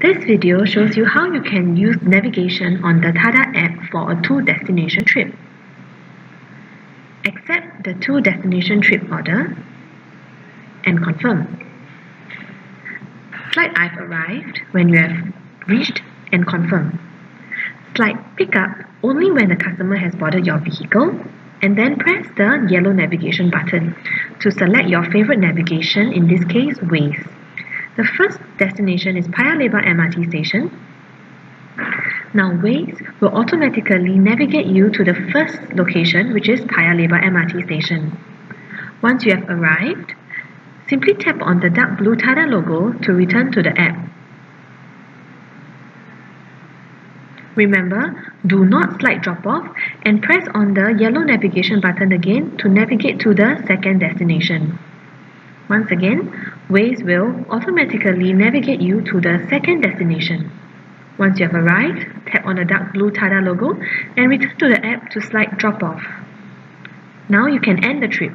This video shows you how you can use navigation on the Tada app for a to-destination trip. Accept the to-destination trip order and confirm. Slide I've arrived when you have reached and confirm. Slide Pick up only when the customer has boarded your vehicle, and then press the yellow navigation button to select your favorite navigation, in this case Waze. The first destination is Paya Lebar MRT station. Now Waze will automatically navigate you to the first location, which is Paya Lebar MRT station. Once you have arrived, simply tap on the dark blue Tada logo to return to the app. Remember, do not slide drop off and press on the yellow navigation button again to navigate to the second destination. Once again, Waze will automatically navigate you to the second destination. Once you have arrived, tap on the dark blue Tada logo and return to the app to slide drop off. Now you can end the trip.